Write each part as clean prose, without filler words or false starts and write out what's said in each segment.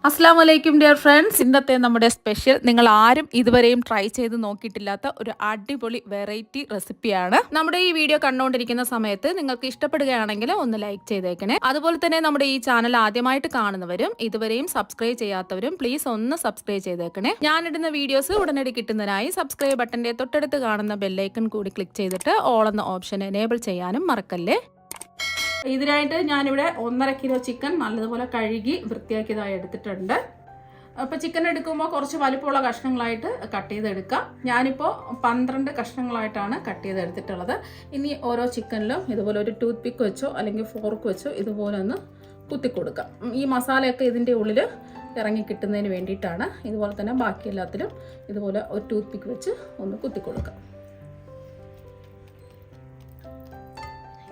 അസ്സാം വലൈക്കും dear friends. ഇന്നത്തെ നമ്മുടെ സ്പെഷ്യൽ നിങ്ങൾ ആരും ഇതുവരെയും ട്രൈ ചെയ്ത് നോക്കിയിട്ടില്ലാത്ത ഒരു അടിപൊളി വെറൈറ്റി റെസിപ്പിയാണ്. നമ്മുടെ ഈ വീഡിയോ കണ്ടുകൊണ്ടിരിക്കുന്ന സമയത്ത് നിങ്ങൾക്ക് ഇഷ്ടപ്പെടുകയാണെങ്കിൽ ഒന്ന് ലൈക്ക് ചെയ്തേക്കണേ. അതുപോലെ തന്നെ നമ്മുടെ ഈ ചാനൽ ആദ്യമായിട്ട് കാണുന്നവരും ഇതുവരെയും സബ്സ്ക്രൈബ് ചെയ്യാത്തവരും പ്ലീസ് ഒന്ന് സബ്സ്ക്രൈബ് ചെയ്തേക്കണേ. ഞാനിടുന്ന വീഡിയോസ് ഉടനടി കിട്ടുന്നതിനായി സബ്സ്ക്രൈബ് ബട്ടന്റെ തൊട്ടടുത്ത് കാണുന്ന ബെല്ലൈക്കൺ കൂടി ക്ലിക്ക് ചെയ്തിട്ട് ഓൾ എന്ന ഓപ്ഷൻ എനേബിൾ ചെയ്യാനും മറക്കല്ലേ. ഇതിനായിട്ട് ഞാനിവിടെ 1.5 കിലോ ചിക്കൻ നല്ലതുപോലെ കഴുകി വൃത്തിയാക്കിയതായി എടുത്തിട്ടുണ്ട്. അപ്പോൾ ചിക്കൻ എടുക്കുമ്പോൾ കുറച്ച് വലിപ്പമുള്ള കഷ്ണങ്ങളായിട്ട് കട്ട് ചെയ്തെടുക്കാം. ഞാനിപ്പോൾ 12 കഷ്ണങ്ങളായിട്ടാണ് കട്ട് ചെയ്തെടുത്തിട്ടുള്ളത്. ഇനി ഓരോ ചിക്കനിലും ഇതുപോലെ ഒരു ടൂത്ത് പിക്ക് വെച്ചോ അല്ലെങ്കിൽ ഫോർക്ക് വെച്ചോ ഇതുപോലെ ഒന്ന് കുത്തി കൊടുക്കാം. ഈ മസാലയൊക്കെ ഇതിൻ്റെ ഉള്ളിൽ ഇറങ്ങി കിട്ടുന്നതിന് വേണ്ടിയിട്ടാണ്. ഇതുപോലെ തന്നെ ബാക്കി എല്ലാത്തിലും ഇതുപോലെ ഒരു ടൂത്ത് പിക്ക് വെച്ച് ഒന്ന് കുത്തി കൊടുക്കാം.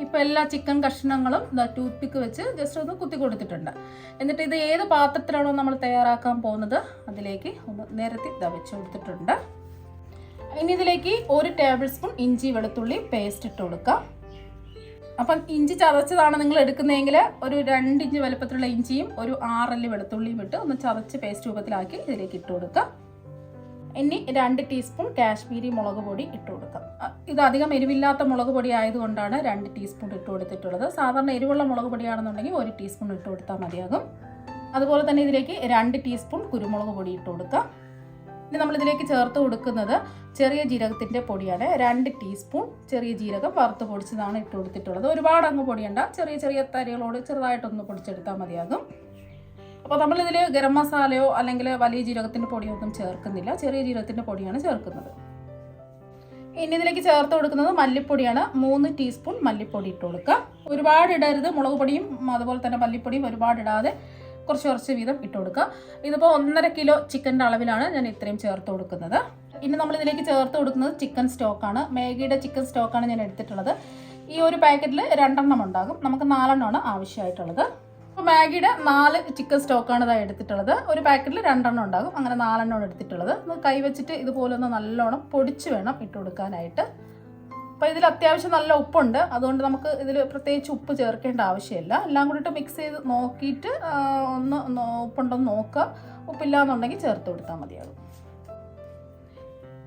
ഇപ്പോൾ എല്ലാ ചിക്കൻ കഷ്ണങ്ങളും ടൂത്ത് പിക്ക് വെച്ച് ജസ്റ്റ് ഒന്ന് കുത്തി കൊടുത്തിട്ടുണ്ട്. എന്നിട്ട് ഇത് ഏത് പാത്രത്തിലാണോ നമ്മൾ തയ്യാറാക്കാൻ പോകുന്നത് അതിലേക്ക് ഒന്ന് നിരത്തി വെച്ച് കൊടുത്തിട്ടുണ്ട്. ഇനി ഇതിലേക്ക് 1 ടേബിൾ സ്പൂൺ ഇഞ്ചി വെളുത്തുള്ളി പേസ്റ്റ് ഇട്ട് കൊടുക്കാം. അപ്പം ഇഞ്ചി ചതച്ചതാണ് നിങ്ങൾ എടുക്കുന്നതെങ്കിൽ ഒരു 2 ഇഞ്ച് വലുപ്പത്തിലുള്ള ഇഞ്ചിയും ഒരു 6 അല്ലി വെളുത്തുള്ളിയും ഇട്ട് ഒന്ന് ചതച്ച് പേസ്റ്റ് രൂപത്തിലാക്കി ഇതിലേക്ക് ഇട്ട് കൊടുക്കാം. ഇനി 2 ടീസ്പൂൺ കാശ്മീരി മുളക് പൊടി ഇട്ട് കൊടുക്കാം. ഇത് അധികം എരിവില്ലാത്ത മുളക് പൊടി ആയതുകൊണ്ടാണ് 2 ടീസ്പൂൺ ഇട്ട് കൊടുത്തിട്ടുള്ളത്. സാധാരണ എരിവുള്ള മുളക് പൊടിയാണെന്നുണ്ടെങ്കിൽ 1 ടീസ്പൂൺ ഇട്ട് കൊടുത്താൽ മതിയാകും. അതുപോലെ തന്നെ ഇതിലേക്ക് 2 ടീസ്പൂൺ കുരുമുളക് പൊടി ഇട്ട് കൊടുക്കാം. ഇനി നമ്മളിതിലേക്ക് ചേർത്ത് കൊടുക്കുന്നത് ചെറിയ ജീരകത്തിൻ്റെ പൊടിയാണ്. 2 ടീസ്പൂൺ ചെറിയ ജീരകം വറുത്ത് പൊടിച്ചതാണ് ഇട്ട് കൊടുത്തിട്ടുള്ളത്. ഒരുപാട് അങ്ങ് പൊടിയണ്ട, ചെറിയ ചെറിയ തരികളോട് ചെറുതായിട്ടൊന്ന് പൊടിച്ചെടുത്താൽ മതിയാകും. അപ്പോൾ നമ്മളിതിൽ ഗരം മസാലയോ അല്ലെങ്കിൽ വലിയ ജീരകത്തിൻ്റെ പൊടിയൊന്നും ചേർക്കുന്നില്ല, ചെറിയ ജീരകത്തിൻ്റെ പൊടിയാണ് ചേർക്കുന്നത്. ഇനി ഇതിലേക്ക് ചേർത്ത് കൊടുക്കുന്നത് മല്ലിപ്പൊടിയാണ്. 3 ടീസ്പൂൺ മല്ലിപ്പൊടി ഇട്ട് കൊടുക്കുക. ഒരുപാട് ഇടരുത്, മുളക് പൊടിയും അതുപോലെ തന്നെ മല്ലിപ്പൊടിയും ഒരുപാട് ഇടാതെ കുറച്ച് വീതം ഇട്ട് കൊടുക്കുക. ഇതിപ്പോൾ 1.5 കിലോ ചിക്കൻ്റെ അളവിലാണ് ഞാൻ ഇത്രയും ചേർത്ത് കൊടുക്കുന്നത്. ഇനി നമ്മളിതിലേക്ക് ചേർത്ത് കൊടുക്കുന്നത് ചിക്കൻ സ്റ്റോക്കാണ്. മാഗിയുടെ ചിക്കൻ സ്റ്റോക്കാണ് ഞാൻ എടുത്തിട്ടുള്ളത്. ഈ ഒരു പാക്കറ്റിൽ 2 എണ്ണം ഉണ്ടാകും, നമുക്ക് 4 എണ്ണമാണ് ആവശ്യമായിട്ടുള്ളത്. അപ്പോൾ മാഗിയുടെ 4 ചിക്കൻ സ്റ്റോക്കാണ് ഇതായി എടുത്തിട്ടുള്ളത്. ഒരു പാക്കറ്റിൽ 2 എണ്ണം ഉണ്ടാകും, അങ്ങനെ 4 എണ്ണമാണ് എടുത്തിട്ടുള്ളത്. കൈ വെച്ചിട്ട് ഇതുപോലെ ഒന്ന് നല്ലോണം പൊടിച്ച് വേണം ഇട്ട് കൊടുക്കാനായിട്ട്. അപ്പോൾ ഇതിൽ അത്യാവശ്യം നല്ല ഉപ്പുണ്ട്, അതുകൊണ്ട് നമുക്ക് ഇതിൽ പ്രത്യേകിച്ച് ഉപ്പ് ചേർക്കേണ്ട ആവശ്യമില്ല. എല്ലാം കൂടിയിട്ട് മിക്സ് ചെയ്ത് നോക്കിയിട്ട് ഒന്ന് ഉപ്പുണ്ടോന്ന് നോക്കുക. ഉപ്പില്ല എന്നുണ്ടെങ്കിൽ ചേർത്ത് കൊടുത്താൽ മതിയാകും.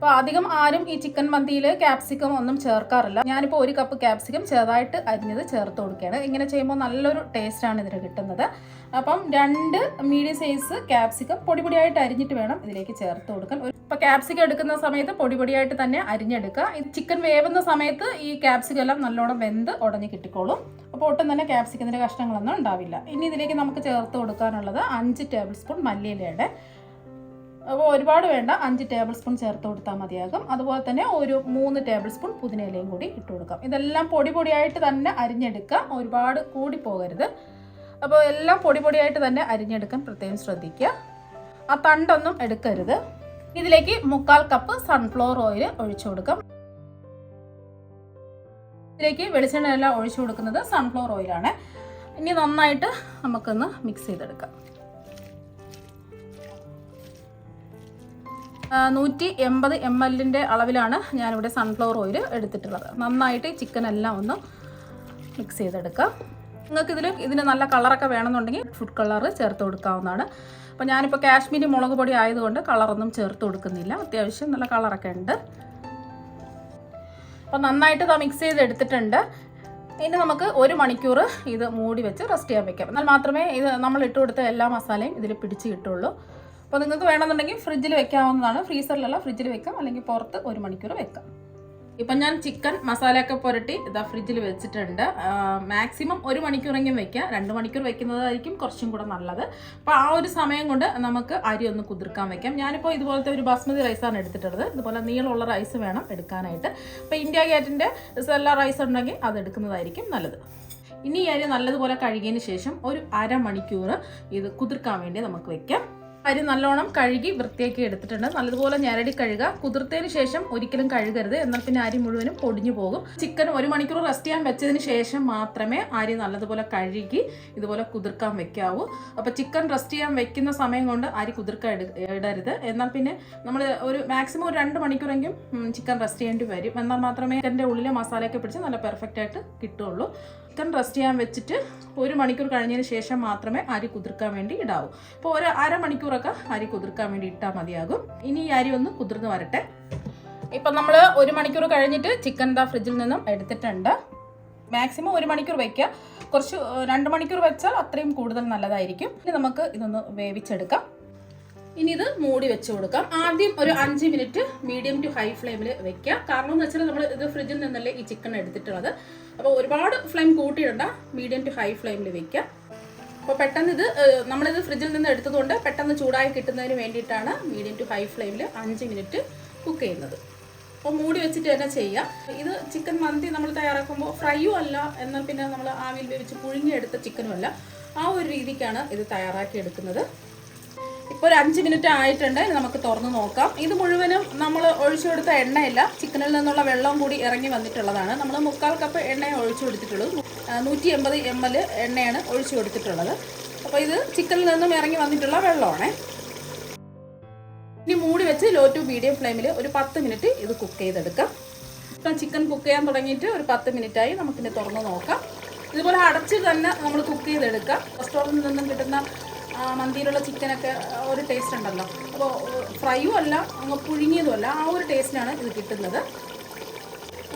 അപ്പോൾ അധികം ആരും ഈ ചിക്കൻ മന്തിയിൽ ക്യാപ്സിക്കം ഒന്നും ചേർക്കാറില്ല. ഞാനിപ്പോൾ 1 കപ്പ് ക്യാപ്സിക്കം ചെറുതായിട്ട് അരിഞ്ഞത് ചേർത്ത് കൊടുക്കുകയാണ്. ഇങ്ങനെ ചെയ്യുമ്പോൾ നല്ലൊരു ടേസ്റ്റാണ് ഇതിന് കിട്ടുന്നത്. അപ്പം 2 മീഡിയം സൈസ് ക്യാപ്സിക്കം പൊടിയായിട്ട് അരിഞ്ഞിട്ട് വേണം ഇതിലേക്ക് ചേർത്ത് കൊടുക്കാൻ. ഇപ്പോൾ ക്യാപ്സിക്കം എടുക്കുന്ന സമയത്ത് പൊടിയായിട്ട് തന്നെ അരിഞ്ഞെടുക്കുക. ഈ ചിക്കൻ വേവുന്ന സമയത്ത് ഈ ക്യാപ്സിക്കം എല്ലാം നല്ലോണം വെന്ത് ഉടഞ്ഞ് കിട്ടിക്കോളും. അപ്പോൾ ഒട്ടും തന്നെ ക്യാപ്സിക്കത്തിൻ്റെ കഷ്ണങ്ങളൊന്നും ഉണ്ടാവില്ല. ഇനി ഇതിലേക്ക് നമുക്ക് ചേർത്ത് കൊടുക്കാനുള്ളത് 5 ടേബിൾ സ്പൂൺ മല്ലിയിലയുടെ. അപ്പോൾ ഒരുപാട് വേണ്ട, 5 ടേബിൾ സ്പൂൺ ചേർത്ത് കൊടുത്താൽ മതിയാകും. അതുപോലെ തന്നെ ഒരു 3 ടേബിൾ സ്പൂൺ പുതിനയിലയും കൂടി ഇട്ട് കൊടുക്കാം. ഇതെല്ലാം പൊടിയായിട്ട് തന്നെ അരിഞ്ഞെടുക്കുക, ഒരുപാട് കൂടി പോകരുത്. അപ്പോൾ എല്ലാം പൊടിയായിട്ട് തന്നെ അരിഞ്ഞെടുക്കാൻ പ്രത്യേകം ശ്രദ്ധിക്കുക. ആ തണ്ടൊന്നും എടുക്കരുത്. ഇതിലേക്ക് 1/4 കപ്പ് സൺഫ്ലവർ ഓയിൽ ഒഴിച്ചു കൊടുക്കാം. ഇതിലേക്ക് വെളിച്ചെണ്ണ എല്ലാം ഒഴിച്ചു കൊടുക്കുന്നത് സൺഫ്ലവർ ഓയിലാണ്. ഇനി നന്നായിട്ട് നമുക്കൊന്ന് മിക്സ് ചെയ്തെടുക്കാം. 180 ml അളവിലാണ് ഞാനിവിടെ സൺഫ്ലവർ ഓയിൽ എടുത്തിട്ടുള്ളത്. നന്നായിട്ട് ചിക്കൻ എല്ലാം ഒന്ന് മിക്സ് ചെയ്തെടുക്കാം. നിങ്ങൾക്ക് ഇതിന് നല്ല കളറൊക്കെ വേണമെന്നുണ്ടെങ്കിൽ ഫുഡ് കളർ ചേർത്ത് കൊടുക്കാവുന്നതാണ്. അപ്പോൾ ഞാനിപ്പോൾ കാശ്മീരി മുളക് പൊടി ആയതുകൊണ്ട് കളറൊന്നും ചേർത്ത് കൊടുക്കുന്നില്ല. അത്യാവശ്യം നല്ല കളറൊക്കെ ഉണ്ട്. അപ്പോൾ നന്നായിട്ട് ഇത് മിക്സ് ചെയ്തെടുത്തിട്ടുണ്ട്. ഇനി നമുക്ക് 1 മണിക്കൂർ ഇത് മൂടി വെച്ച് റെസ്റ്റ് ചെയ്യാൻ വെക്കാം. എന്നാൽ മാത്രമേ ഇത് നമ്മൾ ഇട്ട് കൊടുത്ത എല്ലാ മസാലയും ഇതിൽ പിടിച്ച് കിട്ടുള്ളൂ. അപ്പോൾ നിങ്ങൾക്ക് വേണമെന്നുണ്ടെങ്കിൽ ഫ്രിഡ്ജിൽ വെക്കാവുന്നതാണ്. ഫ്രീസറിലല്ല, ഫ്രിഡ്ജിൽ വെക്കാം, അല്ലെങ്കിൽ പുറത്ത് 1 മണിക്കൂർ വെക്കാം. ഇപ്പം ഞാൻ ചിക്കൻ മസാലയൊക്കെ പുരട്ടി ഇതാ ഫ്രിഡ്ജിൽ വെച്ചിട്ടുണ്ട്. മാക്സിമം 1 മണിക്കൂറെങ്കിലും വെക്കുക. 2 മണിക്കൂർ വെക്കുന്നതായിരിക്കും കുറച്ചും കൂടെ നല്ലത്. അപ്പോൾ ആ ഒരു സമയം കൊണ്ട് നമുക്ക് അരി ഒന്ന് കുതിർക്കാൻ വെക്കാം. ഞാനിപ്പോൾ ഇതുപോലത്തെ ഒരു ബാസ്മതി റൈസാണ് എടുത്തിട്ടുള്ളത്. ഇതുപോലെ നീളമുള്ള റൈസ് വേണം എടുക്കാനായിട്ട്. അപ്പോൾ ഇന്ത്യ ഗേറ്റിൻ്റെ സെല്ല റൈസ് ഉണ്ടെങ്കിൽ അത് എടുക്കുന്നതായിരിക്കും നല്ലത്. ഇനി ഈ അരി നല്ലതുപോലെ കഴുകിയതിന് ശേഷം ഒരു 1/2 മണിക്കൂർ ഇത് കുതിർക്കാൻ വേണ്ടി നമുക്ക് വെക്കാം. അരി നല്ലോണം കഴുകി വൃത്തിയാക്കി എടുത്തിട്ടുണ്ട്. നല്ലതുപോലെ ഞരടി കഴുകുക. കുതിർത്തതിന് ശേഷം ഒരിക്കലും കഴുകരുത്, എന്നാൽ പിന്നെ അരി മുഴുവനും പൊടിഞ്ഞു പോകും. ചിക്കൻ 1 മണിക്കൂർ റെസ്റ്റ് ചെയ്യാൻ വെച്ചതിന് ശേഷം മാത്രമേ അരി നല്ലതുപോലെ കഴുകി ഇതുപോലെ കുതിർക്കാൻ വെക്കാവൂ. അപ്പോൾ ചിക്കൻ റെസ്റ്റ് ചെയ്യാൻ വെക്കുന്ന സമയം കൊണ്ട് അരി കുതിർക്കാൻ ഇടരുത്. എന്നാൽ പിന്നെ നമ്മൾ ഒരു മാക്സിമം ഒരു 2 മണിക്കൂറെങ്കിലും ചിക്കൻ റെസ്റ്റ് ചെയ്യേണ്ടി വരും. എന്നാൽ മാത്രമേ ചിക്കൻ്റെ ഉള്ളിലെ മസാലയൊക്കെ പിടിച്ച് നല്ല പെർഫെക്റ്റ് ആയിട്ട് കിട്ടുള്ളൂ. ചിക്കൻ റെസ്റ്റ് ചെയ്യാൻ വെച്ചിട്ട് 1 മണിക്കൂർ കഴിഞ്ഞതിന് ശേഷം മാത്രമേ അരി കുതിർക്കാൻ വേണ്ടി ഇടാവൂ. അപ്പോൾ ഒരു അരമണിക്കൂറൊക്കെ അരി കുതിർക്കാൻ വേണ്ടി ഇട്ടാൽ മതിയാകും. ഇനി ഈ അരി ഒന്ന് കുതിർന്ന് വരട്ടെ. ഇപ്പം നമ്മൾ 1 മണിക്കൂർ കഴിഞ്ഞിട്ട് ചിക്കൻ ഫ്രിഡ്ജിൽ നിന്നും എടുത്തിട്ടുണ്ട്. മാക്സിമം 1 മണിക്കൂർ വയ്ക്കുക. കുറച്ച് 2 മണിക്കൂർ വെച്ചാൽ അത്രയും കൂടുതൽ നല്ലതായിരിക്കും. ഇനി നമുക്ക് ഇതൊന്ന് വേവിച്ചെടുക്കാം. ഇനി ഇത് മൂടി വെച്ച് കൊടുക്കാം. ആദ്യം ഒരു 5 മിനിറ്റ് മീഡിയം ടു ഹൈ ഫ്ലെയിമിൽ വെക്കുക. കാരണം എന്ന് വെച്ചാൽ നമ്മൾ ഇത് ഫ്രിഡ്ജിൽ നിന്നല്ലേ ഈ ചിക്കൻ എടുത്തിട്ടുള്ളത്. അപ്പോൾ ഒരുപാട് ഫ്ലെയിം കൂട്ടിയിടണ്ട, മീഡിയം ടു ഹൈ ഫ്ലെയിമിൽ വെക്കുക. അപ്പോൾ പെട്ടെന്ന് നമ്മളിത് ഫ്രിഡ്ജിൽ നിന്ന് എടുത്തതുകൊണ്ട് പെട്ടെന്ന് ചൂടായി കിട്ടുന്നതിന് വേണ്ടിയിട്ടാണ് മീഡിയം ടു ഹൈ ഫ്ലെയിമിൽ 5 മിനിറ്റ് കുക്ക് ചെയ്യുന്നത്. അപ്പോൾ മൂടി വെച്ചിട്ട് തന്നെ ചെയ്യുക. ഇത് ചിക്കൻ മന്തി നമ്മൾ തയ്യാറാക്കുമ്പോൾ ഫ്രൈയും അല്ല, എന്നാൽ പിന്നെ നമ്മൾ ആവിയിൽ വേവിച്ച് പുഴുങ്ങിയെടുത്ത ചിക്കനും അല്ല. ആ ഒരു രീതിക്കാണ് ഇത് തയ്യാറാക്കി എടുക്കുന്നത്. ഇപ്പോൾ ഒരു 5 മിനിറ്റ് ആയിട്ടുണ്ട്. നമുക്ക് തുറന്ന് നോക്കാം. ഇത് മുഴുവനും നമ്മൾ ഒഴിച്ചു കൊടുത്ത എണ്ണയില്ല, ചിക്കനിൽ നിന്നുള്ള വെള്ളം കൂടി ഇറങ്ങി വന്നിട്ടുള്ളതാണ്. നമ്മൾ 3/4 കപ്പ് എണ്ണയെ ഒഴിച്ചു കൊടുത്തിട്ടുള്ളൂ. 180 ml എണ്ണയാണ് ഒഴിച്ചു കൊടുത്തിട്ടുള്ളത്. അപ്പോൾ ഇത് ചിക്കനിൽ നിന്നും ഇറങ്ങി വന്നിട്ടുള്ള വെള്ളമാണ്. ഇനി മൂടി വെച്ച് ലോ ടു മീഡിയം ഫ്ലെയിമിൽ ഒരു 10 മിനിറ്റ് ഇത് കുക്ക് ചെയ്തെടുക്കാം. ഇപ്പം ചിക്കൻ കുക്ക് ചെയ്യാൻ തുടങ്ങിയിട്ട് ഒരു 10 മിനിറ്റായി. നമുക്കിനി തുറന്ന് നോക്കാം. ഇതുപോലെ അടച്ച് തന്നെ നമ്മൾ കുക്ക് ചെയ്തെടുക്കാം. റെസ്റ്റോറൻറ്റിൽ നിന്നും കിട്ടുന്ന മന്തിയിലുള്ള ചിക്കനൊക്കെ ഒരു ടേസ്റ്റ് ഉണ്ടല്ലോ. അപ്പോൾ ഫ്രൈയും അല്ല, അങ്ങ് പുഴുങ്ങിയതും അല്ല, ആ ഒരു ടേസ്റ്റിനാണ് ഇത് കിട്ടുന്നത്.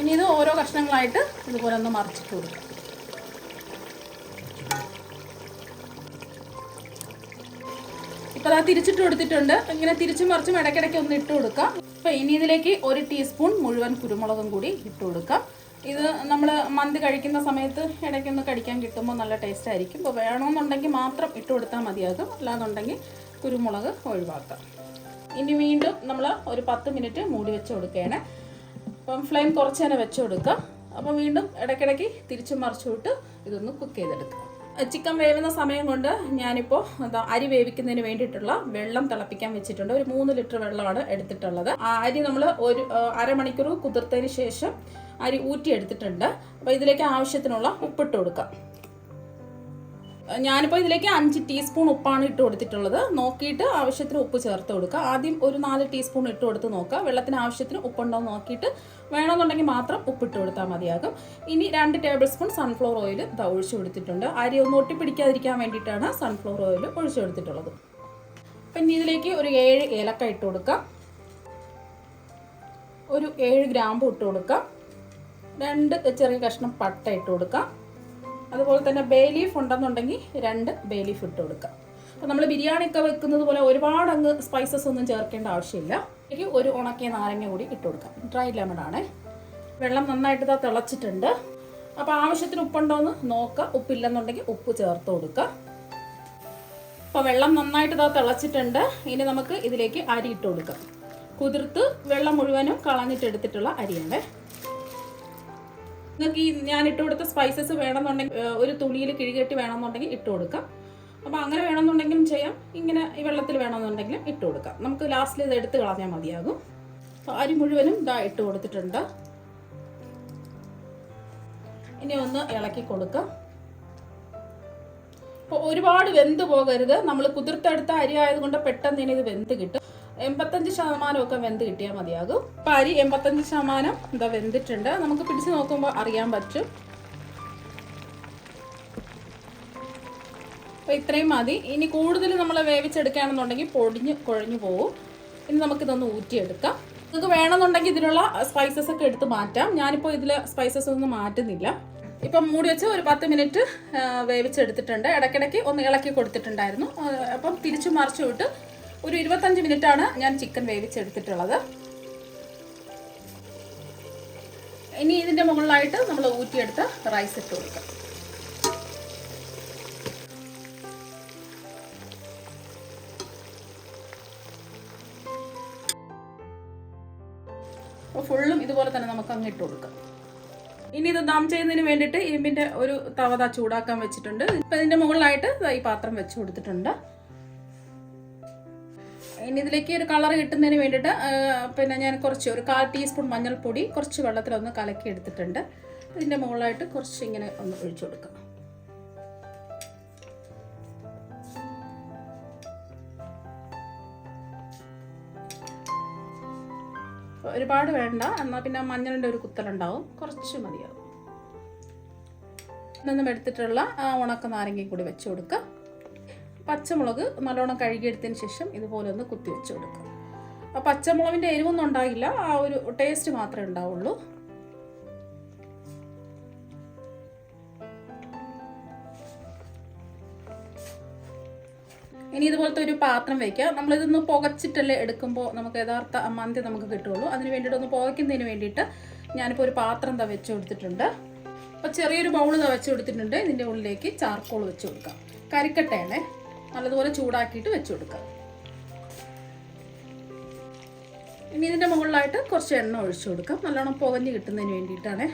ഇനി ഇത് ഓരോ കഷ്ണങ്ങളായിട്ട് ഇതുപോലെ ഒന്ന് മറിച്ചിട്ട് കൊടുക്കാം. ഇപ്പോൾ അത് തിരിച്ചിട്ട് കൊടുത്തിട്ടുണ്ട്. ഇങ്ങനെ തിരിച്ചും മറിച്ചും ഇടയ്ക്കിടയ്ക്ക് ഒന്ന് ഇട്ട് കൊടുക്കാം. അപ്പോൾ ഇനി ഇതിലേക്ക് 1 ടീസ്പൂൺ മുഴുവൻ കുരുമുളകും കൂടി ഇട്ട് കൊടുക്കാം. ഇത് നമ്മൾ മന്തി കഴിക്കുന്ന സമയത്ത് ഇടയ്ക്കൊന്ന് കടിക്കാൻ കിട്ടുമ്പോൾ നല്ല ടേസ്റ്റ് ആയിരിക്കും. അപ്പോൾ വേണമെന്നുണ്ടെങ്കിൽ മാത്രം ഇട്ട് കൊടുത്താൽ മതിയാകും, അല്ലാന്നുണ്ടെങ്കിൽ കുരുമുളക് ഒഴിവാക്കാം. ഇനി വീണ്ടും നമ്മൾ ഒരു 10 മിനിറ്റ് മൂടി വെച്ച് കൊടുക്കുകയാണ്. അപ്പം ഫ്ലെയിം കുറച്ച് തന്നെ വെച്ച് കൊടുക്കാം. അപ്പോൾ വീണ്ടും ഇടയ്ക്കിടയ്ക്ക് തിരിച്ചും മറിച്ചുവിട്ട് ഇതൊന്ന് കുക്ക് ചെയ്തെടുക്കാം. ചിക്കൻ വേവുന്ന സമയം കൊണ്ട് ഞാനിപ്പോൾ അരി വേവിക്കുന്നതിന് വേണ്ടിയിട്ടുള്ള വെള്ളം തിളപ്പിക്കാൻ വെച്ചിട്ടുണ്ട്. ഒരു 3 ലിറ്റർ വെള്ളമാണ് എടുത്തിട്ടുള്ളത്. ആ അരി നമ്മൾ ഒരു അരമണിക്കൂർ കുതിർത്തതിന് ശേഷം അരി ഊറ്റിയെടുത്തിട്ടുണ്ട്. അപ്പോൾ ഇതിലേക്ക് ആവശ്യത്തിനുള്ള ഉപ്പിട്ട് കൊടുക്കാം. ഞാനിപ്പോൾ ഇതിലേക്ക് 5 ടീസ്പൂൺ ഉപ്പാണ് ഇട്ട് കൊടുത്തിട്ടുള്ളത്. നോക്കിയിട്ട് ആവശ്യത്തിന് ഉപ്പ് ചേർത്ത് കൊടുക്കുക. ആദ്യം ഒരു 4 ടീസ്പൂൺ ഇട്ട് കൊടുത്ത് നോക്കുക. വെള്ളത്തിന് ആവശ്യത്തിന് ഉപ്പുണ്ടോ എന്ന് നോക്കിയിട്ട് വേണമെന്നുണ്ടെങ്കിൽ മാത്രം ഉപ്പിട്ട് കൊടുത്താൽ മതിയാകും. ഇനി 2 ടേബിൾ സ്പൂൺ സൺഫ്ലവർ ഓയിൽ ഒഴിച്ചു കൊടുത്തിട്ടുണ്ട്. അരി ഒന്ന് ഒട്ടിപ്പിടിക്കാതിരിക്കാൻ വേണ്ടിയിട്ടാണ് സൺഫ്ലവർ ഓയിൽ ഒഴിച്ചു കൊടുത്തിട്ടുള്ളത്. പിന്നെ ഇതിലേക്ക് ഒരു 7 ഏലക്ക ഇട്ട് കൊടുക്കാം. ഒരു 7 ഗ്രാമ്പു ഇട്ട് കൊടുക്കാം. 2 ചെറിയ കഷ്ണം പട്ട ഇട്ട് കൊടുക്കാം. അതുപോലെ തന്നെ ബേ ലീഫ് ഉണ്ടെന്നുണ്ടെങ്കിൽ 2 ബേ ലീഫ് ഇട്ട് കൊടുക്കാം. അപ്പോൾ നമ്മൾ ബിരിയാണി ഒക്കെ വെക്കുന്നത് പോലെ ഒരുപാട് അങ്ങ് സ്പൈസസ് ഒന്നും ചേർക്കേണ്ട ആവശ്യമില്ല. എനിക്ക് ഒരു ഉണക്കിയ നാരങ്ങ കൂടി ഇട്ട് കൊടുക്കാം. ഡ്രൈ ലെമൺ ആണ്. വെള്ളം നന്നായിട്ട് തിളച്ചിട്ടുണ്ട്. അപ്പോൾ ആവശ്യത്തിന് ഉപ്പുണ്ടോ എന്ന് നോക്കുക. ഉപ്പില്ലെന്നുണ്ടെങ്കിൽ ഉപ്പ് ചേർത്ത് കൊടുക്കുക. അപ്പോൾ വെള്ളം നന്നായിട്ട് തിളച്ചിട്ടുണ്ട്. ഇനി നമുക്ക് ഇതിലേക്ക് അരി ഇട്ട് കൊടുക്കാം. കുതിർത്ത് വെള്ളം മുഴുവനും കളഞ്ഞിട്ട് എടുത്തിട്ടുള്ള അരിയാണ്. നിങ്ങൾക്ക് ഞാൻ ഇട്ട് കൊടുത്ത സ്പൈസസ് വേണമെന്നുണ്ടെങ്കിൽ ഒരു തുണിയിൽ കിഴികെട്ടി വേണമെന്നുണ്ടെങ്കിൽ ഇട്ട് കൊടുക്കാം. അപ്പോൾ അങ്ങനെ വേണമെന്നുണ്ടെങ്കിലും ചെയ്യാം, ഇങ്ങനെ ഈ വെള്ളത്തിൽ വേണമെന്നുണ്ടെങ്കിലും ഇട്ട് കൊടുക്കാം. നമുക്ക് ലാസ്റ്റിൽ ഇത് എടുത്ത് കളഞ്ഞാൽ മതിയാകും. അപ്പോൾ അരി മുഴുവനും ഇട്ട് കൊടുത്തിട്ടുണ്ട്. ഇനി ഒന്ന് ഇളക്കി കൊടുക്കാം. അപ്പോൾ ഒരുപാട് വെന്ത് പോകരുത്. നമ്മൾ കുതിർത്തെടുത്ത അരി ആയതുകൊണ്ട് പെട്ടെന്ന് തന്നെ ഇത് വെന്ത് കിട്ടും. 85% വെന്ത് കിട്ടിയാൽ മതിയാകും. അപ്പോൾ അരി 85% വെന്തിട്ടുണ്ട്. നമുക്ക് പിടിച്ച് നോക്കുമ്പോൾ അറിയാൻ പറ്റും. അപ്പോൾ ഇത്രയും മതി. ഇനി കൂടുതൽ നമ്മൾ വേവിച്ചെടുക്കുകയാണെന്നുണ്ടെങ്കിൽ കുഴഞ്ഞു പോകും. ഇനി നമുക്കിതൊന്ന് ഊറ്റിയെടുക്കാം. നിങ്ങൾക്ക് വേണമെന്നുണ്ടെങ്കിൽ ഇതിലുള്ള സ്പൈസസ് ഒക്കെ എടുത്ത് മാറ്റാം. ഞാനിപ്പോൾ ഇതിൽ സ്പൈസസ് ഒന്നും മാറ്റുന്നില്ല. ഇപ്പം മൂടി വെച്ച് ഒരു 10 മിനിറ്റ് വേവിച്ചെടുത്തിട്ടുണ്ട്. ഇടയ്ക്കിടയ്ക്ക് ഒന്ന് ഇളക്കി കൊടുത്തിട്ടുണ്ടായിരുന്നു. അപ്പം തിരിച്ചു മറിച്ചു വിട്ട് ഒരു 25 മിനിറ്റാണ് ഞാൻ ചിക്കൻ വേവിച്ചെടുത്തിട്ടുള്ളത്. ഇനി ഇതിൻ്റെ മുകളിലായിട്ട് നമ്മൾ ഊറ്റിയെടുത്ത് റൈസ് ഇട്ട് കൊടുക്കാം. അപ്പോൾ ഫുള്ളും ഇതുപോലെ തന്നെ നമുക്ക് അങ്ങ് ഇട്ട് കൊടുക്കാം. ഇനി ഇത് ദം ചെയ്യുന്നതിന് വേണ്ടിയിട്ട് ഇരുമ്പിൻ്റെ ഒരു തവ ചൂടാക്കാൻ വെച്ചിട്ടുണ്ട്. ഇപ്പം ഇതിൻ്റെ മുകളിലായിട്ട് ഈ പാത്രം വെച്ച് കൊടുത്തിട്ടുണ്ട്. ഇനി ഇതിലേക്ക് ഒരു കളർ കിട്ടുന്നതിന് വേണ്ടിയിട്ട് പിന്നെ ഞാൻ ഒരു 1/4 ടീസ്പൂൺ മഞ്ഞൾപ്പൊടി കുറച്ച് വെള്ളത്തിലൊന്ന് കലക്കി എടുത്തിട്ടുണ്ട്. ഇതിൻ്റെ മുകളിലായിട്ട് കുറച്ച് ഇങ്ങനെ ഒന്ന് ഒഴിച്ചു കൊടുക്കാം. ഒരുപാട് വേണ്ട, എന്നാൽ പിന്നെ മഞ്ഞളിൻ്റെ ഒരു കുത്തലുണ്ടാവും, കുറച്ച് മതിയാവും. നിന്നും എടുത്തിട്ടുള്ള ഉണക്ക നാരങ്ങയും കൂടി വെച്ച് കൊടുക്കുക. പച്ചമുളക് നല്ലോണം കഴുകിയെടുത്തതിന് ശേഷം ഇതുപോലെ ഒന്ന് കുത്തി വെച്ച് കൊടുക്കുക. ആ പച്ചമുളകിൻ്റെ എരിവൊന്നും ഉണ്ടാകില്ല, ആ ഒരു ടേസ്റ്റ് മാത്രമേ ഉണ്ടാവുള്ളൂ. ഇനി ഇതുപോലത്തെ ഒരു പാത്രം വയ്ക്കുക. നമ്മളിതൊന്ന് പുകച്ചിട്ടല്ലേ എടുക്കുമ്പോൾ നമുക്ക് യഥാർത്ഥ മന്തി നമുക്ക് കിട്ടുള്ളൂ. അതിന് വേണ്ടിയിട്ട് ഒന്ന് പുകയ്ക്കുന്നതിന് വേണ്ടിയിട്ട് ഞാനിപ്പോൾ ഒരു പാത്രം വെച്ച് കൊടുത്തിട്ടുണ്ട്. അപ്പോൾ ചെറിയൊരു ബൗൾ വെച്ച് കൊടുത്തിട്ടുണ്ട്. ഇതിൻ്റെ ഉള്ളിലേക്ക് ചാർക്കോൾ വെച്ച് കൊടുക്കാം. കരിക്കട്ടയാണ്, നല്ലതുപോലെ ചൂടാക്കിയിട്ട് വെച്ച് കൊടുക്കുക. ഇനി ഇതിൻ്റെ മുകളിലായിട്ട് കുറച്ച് എണ്ണ ഒഴിച്ചു കൊടുക്കാം, നല്ലോണം പുകഞ്ഞ് കിട്ടുന്നതിന് വേണ്ടിയിട്ടാണ്.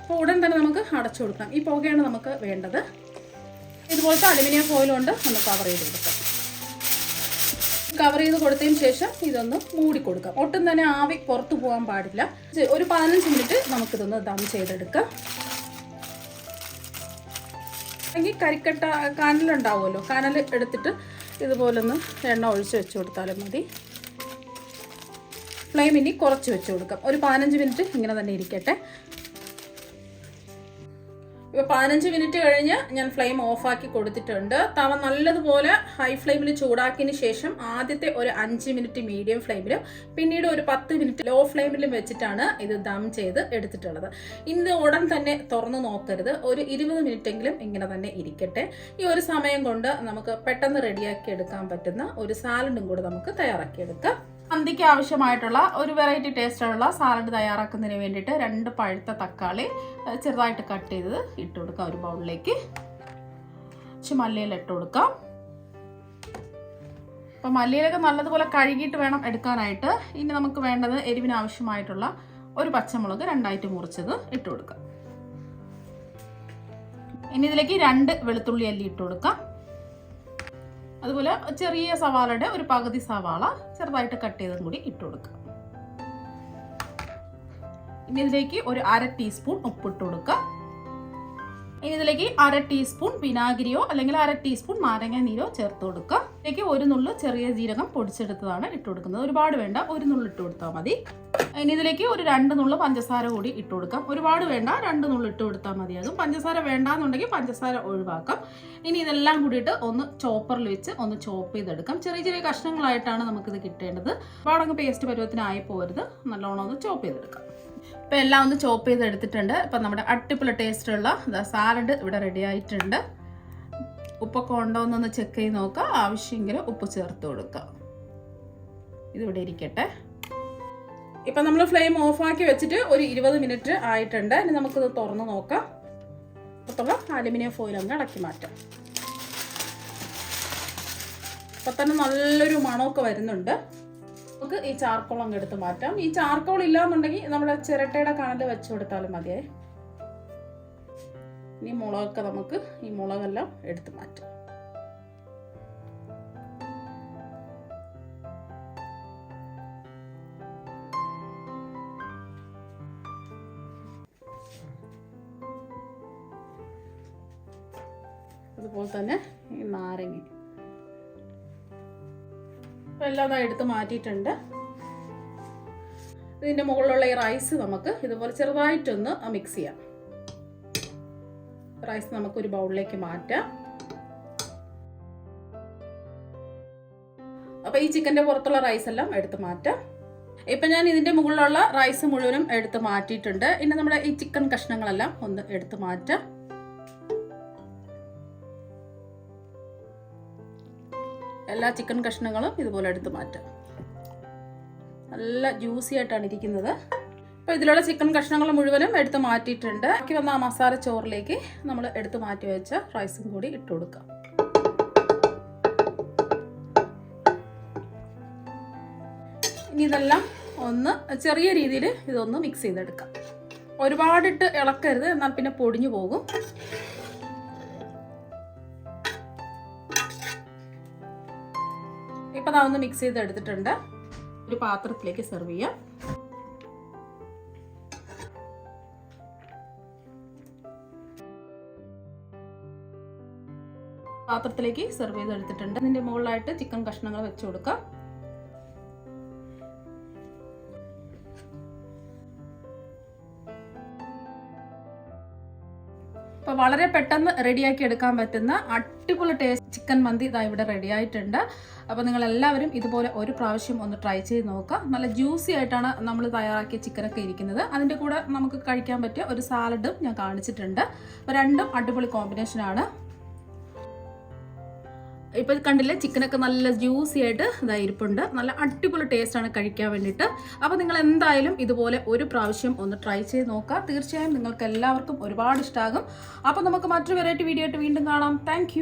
അപ്പോൾ ഉടൻ തന്നെ നമുക്ക് അടച്ചു കൊടുക്കാം. ഈ പുകയാണ് നമുക്ക് വേണ്ടത്. ഇതുപോലത്തെ അലുമിനിയം ഫോയിൽ കൊണ്ട് ഒന്ന് കവർ ചെയ്ത് കൊടുക്കാം. കവർ ചെയ്ത് കൊടുത്തതിന് ശേഷം ഇതൊന്ന് മൂടി കൊടുക്കാം. ഒട്ടും തന്നെ ആവി പുറത്തു പോകാൻ പാടില്ല. ഒരു 15 മിനിറ്റ് നമുക്കിതൊന്ന് ദം ചെയ്തെടുക്കാം. അല്ലെങ്കിൽ കരിക്കട്ട കനലുണ്ടാവുമല്ലോ, കനൽ എടുത്തിട്ട് ഇതുപോലൊന്ന് എണ്ണ ഒഴിച്ച് വെച്ച് കൊടുത്താലും മതി. ഫ്ലെയിം ഇനി കുറച്ച് വെച്ച് കൊടുക്കാം. ഒരു 15 മിനിറ്റ് ഇങ്ങനെ തന്നെ ഇരിക്കട്ടെ. ഇപ്പോൾ 15 മിനിറ്റ് കഴിഞ്ഞ് ഞാൻ ഫ്ലെയിം ഓഫാക്കി കൊടുത്തിട്ടുണ്ട്. തവ നല്ലതുപോലെ ഹൈ ഫ്ലെയിമിൽ ചൂടാക്കിയതിന് ശേഷം ആദ്യത്തെ ഒരു 5 മിനിറ്റ് മീഡിയം ഫ്ലെയിമിലും പിന്നീട് ഒരു 10 മിനിറ്റ് ലോ ഫ്ലെയിമിലും വെച്ചിട്ടാണ് ഇത് ദം ചെയ്ത് എടുത്തിട്ടുള്ളത്. ഇന്ന് ഉടൻ തന്നെ തുറന്ന് നോക്കരുത്, ഒരു 20 മിനിറ്റെങ്കിലും ഇങ്ങനെ തന്നെ ഇരിക്കട്ടെ. ഈ ഒരു സമയം കൊണ്ട് നമുക്ക് പെട്ടെന്ന് റെഡിയാക്കി എടുക്കാൻ പറ്റുന്ന ഒരു സാലഡും കൂടെ നമുക്ക് തയ്യാറാക്കിയെടുക്കാം. മന്തിക്ക് ആവശ്യമായിട്ടുള്ള ഒരു വെറൈറ്റി ടേസ്റ്റുള്ള സാലഡ് തയ്യാറാക്കുന്നതിന് വേണ്ടിയിട്ട് 2 പഴുത്ത തക്കാളി ചെറുതായിട്ട് കട്ട് ചെയ്ത് ഇട്ട് കൊടുക്കാം ഒരു ബൗളിലേക്ക്. മല്ലിയില ഇട്ട് കൊടുക്കാം. അപ്പം മല്ലിയിലൊക്കെ നല്ലതുപോലെ കഴുകിയിട്ട് വേണം എടുക്കാനായിട്ട്. ഇനി നമുക്ക് വേണ്ടത് എരിവിന് ആവശ്യമായിട്ടുള്ള ഒരു പച്ചമുളക് 2ആയിട്ട് മുറിച്ചത് ഇട്ട് കൊടുക്കാം. ഇനി ഇതിലേക്ക് 2 വെളുത്തുള്ളി അല്ലി ഇട്ട് കൊടുക്കാം. അതുപോലെ ചെറിയ സവാളയുടെ ഒരു പകുതി സവാള ചെറുതായിട്ട് കട്ട് ചെയ്തും കൂടി ഇട്ട് കൊടുക്കുക. ഇനി ഇതിലേക്ക് ഒരു 1/2 ടീസ്പൂൺ ഉപ്പിട്ട് കൊടുക്കുക. ഇനി ഇതിലേക്ക് 1/2 ടീസ്പൂൺ വിനാഗിരിയോ അല്ലെങ്കിൽ 1/2 ടീസ്പൂൺ നാരങ്ങ നീരോ ചേർത്ത് കൊടുക്കുക. ഇതിലേക്ക് ഒരു നുള്ളു ചെറിയ ജീരകം പൊടിച്ചെടുത്തതാണ് ഇട്ട് കൊടുക്കുന്നത്. ഒരുപാട് വേണ്ട, ഒരു നുള്ളു ഇട്ട് കൊടുത്താൽ മതി. ഇനി ഇതിലേക്ക് ഒരു 2 നുള്ളു പഞ്ചസാര കൂടി ഇട്ട് കൊടുക്കാം. ഒരുപാട് വേണ്ട, 2 നുള്ളു ഇട്ട് കൊടുത്താൽ മതിയാകും. പഞ്ചസാര വേണ്ടാന്നുണ്ടെങ്കിൽ പഞ്ചസാര ഒഴിവാക്കാം. ഇനി ഇതെല്ലാം കൂടിയിട്ട് ഒന്ന് ചോപ്പറിൽ വെച്ച് ഒന്ന് ചോപ്പ് ചെയ്തെടുക്കാം. ചെറിയ ചെറിയ കഷ്ണങ്ങളായിട്ടാണ് നമുക്കിത് കിട്ടേണ്ടത്. ഒരുപാടങ്ങ് പേസ്റ്റ് പരുവത്തിനായി പോകരുത്, നല്ലോണം ഒന്ന് ചോപ്പ് ചെയ്തെടുക്കാം. ഇപ്പം എല്ലാം ഒന്ന് ചോപ്പ് ചെയ്തെടുത്തിട്ടുണ്ട്. ഇപ്പം നമ്മുടെ അടിപൊളി ടേസ്റ്റുള്ള സാലഡ് ഇവിടെ റെഡി ആയിട്ടുണ്ട്. ഉപ്പൊക്കെ ഉണ്ടോ എന്നൊന്ന് ചെക്ക് ചെയ്ത് നോക്കുക. ആവശ്യമെങ്കിൽ ഉപ്പ് ചേർത്ത് കൊടുക്കുക. ഇതിവിടെ ഇരിക്കട്ടെ. ഇപ്പം നമ്മൾ ഫ്ലെയിം ഓഫാക്കി വെച്ചിട്ട് ഒരു 20 മിനിറ്റ് ആയിട്ടുണ്ട്. ഇനി നമുക്കിത് തുറന്ന് നോക്കാം. അപ്പോഴുള്ള അലുമിനിയം ഫോയിൽ അങ്ങ് അടക്കി മാറ്റാം. അപ്പം തന്നെ നല്ലൊരു മണമൊക്കെ വരുന്നുണ്ട്. നമുക്ക് ഈ ചാർക്കോൾ അങ്ങ് എടുത്ത് മാറ്റാം. ഈ ചാർക്കോൾ ഇല്ലാന്നുണ്ടെങ്കിൽ നമ്മുടെ ചിരട്ടയുടെ കനൽ വെച്ച് കൊടുത്താലും മതിയേ. ഇനി മുളകൊക്കെ നമുക്ക് ഈ മുളകെല്ലാം എടുത്ത് മാറ്റാം. അതുപോലെ തന്നെ ഈ നാരങ്ങ എല്ലാം എടുത്ത് മാറ്റിയിട്ടുണ്ട്. ഇതിൻ്റെ മുകളിലുള്ള ഈ റൈസ് നമുക്ക് ഇതുപോലെ ചെറുതായിട്ടൊന്ന് മിക്സ് ചെയ്യാം. റൈസ് നമുക്കൊരു ബൗളിലേക്ക് മാറ്റാം. അപ്പോൾ ഈ ചിക്കൻ്റെ പുറത്തുള്ള റൈസ് എല്ലാം എടുത്ത് മാറ്റാം. ഇപ്പം ഞാൻ ഇതിൻ്റെ മുകളിലുള്ള റൈസ് മുഴുവനും എടുത്ത് മാറ്റിയിട്ടുണ്ട്. ഇനി നമ്മുടെ ഈ ചിക്കൻ കഷ്ണങ്ങളെല്ലാം ഒന്ന് എടുത്ത് മാറ്റാം. എല്ലാ ചിക്കൻ കഷ്ണങ്ങളും ഇതുപോലെ എടുത്ത് മാറ്റാം. നല്ല ജ്യൂസി ആയിട്ടാണ് ഇരിക്കുന്നത്. അപ്പോൾ ഇതിലുള്ള ചിക്കൻ കഷ്ണങ്ങൾ മുഴുവനും എടുത്ത് മാറ്റിയിട്ടുണ്ട്. ബാക്കി വന്ന ആ മസാല ചോറിലേക്ക് നമ്മൾ എടുത്ത് മാറ്റി വെച്ച റൈസും കൂടി ഇട്ട് കൊടുക്കാം. ഇനി ഇതെല്ലാം ഒന്ന് ചെറിയ രീതിയിൽ ഇതൊന്ന് മിക്സ് ചെയ്തെടുക്കാം. ഒരുപാടിട്ട് ഇളക്കരുത്, എന്നാൽ പിന്നെ പൊടിഞ്ഞു പോകും. ഇപ്പം അതൊന്ന് മിക്സ് ചെയ്ത് എടുത്തിട്ടുണ്ട്. ഒരു പാത്രത്തിലേക്ക് സെർവ് ചെയ്യാം. പാത്രത്തിലേക്ക് സെർവ് ചെയ്ത് എടുത്തിട്ടുണ്ട്. ഇതിൻ്റെ മുകളിലായിട്ട് ചിക്കൻ കഷ്ണങ്ങൾ വെച്ച് കൊടുക്കാം. അപ്പോൾ വളരെ പെട്ടെന്ന് റെഡിയാക്കി എടുക്കാൻ പറ്റുന്ന അടിപൊളി ടേസ്റ്റ് ചിക്കൻ മന്തി ഇതാ ഇവിടെ റെഡി ആയിട്ടുണ്ട്. അപ്പോൾ നിങ്ങളെല്ലാവരും ഇതുപോലെ ഒരു പ്രാവശ്യം ഒന്ന് ട്രൈ ചെയ്ത് നോക്കുക. നല്ല ജ്യൂസി ആയിട്ടാണ് നമ്മൾ തയ്യാറാക്കിയ ചിക്കനൊക്കെ ഇരിക്കുന്നത്. അതിൻ്റെ കൂടെ നമുക്ക് കഴിക്കാൻ പറ്റിയ ഒരു സാലഡും ഞാൻ കാണിച്ചിട്ടുണ്ട്. അപ്പോൾ രണ്ടും അടിപൊളി കോമ്പിനേഷനാണ്. ഇപ്പോൾ കണ്ടില്ലേ, ചിക്കനൊക്കെ നല്ല ജ്യൂസി ആയിട്ട് ഇതായിരിപ്പുണ്ട്. നല്ല അടിപൊളി ടേസ്റ്റാണ് കഴിക്കാൻ വേണ്ടിയിട്ട്. അപ്പോൾ നിങ്ങൾ എന്തായാലും ഇതുപോലെ ഒരു പ്രാവശ്യം ഒന്ന് ട്രൈ ചെയ്ത് നോക്കുക. തീർച്ചയായും നിങ്ങൾക്ക് എല്ലാവർക്കും ഒരുപാട് ഇഷ്ടമാകും. അപ്പോൾ നമുക്ക് മറ്റൊരു വെറൈറ്റി വീഡിയോ ആയിട്ട് വീണ്ടും കാണാം. താങ്ക്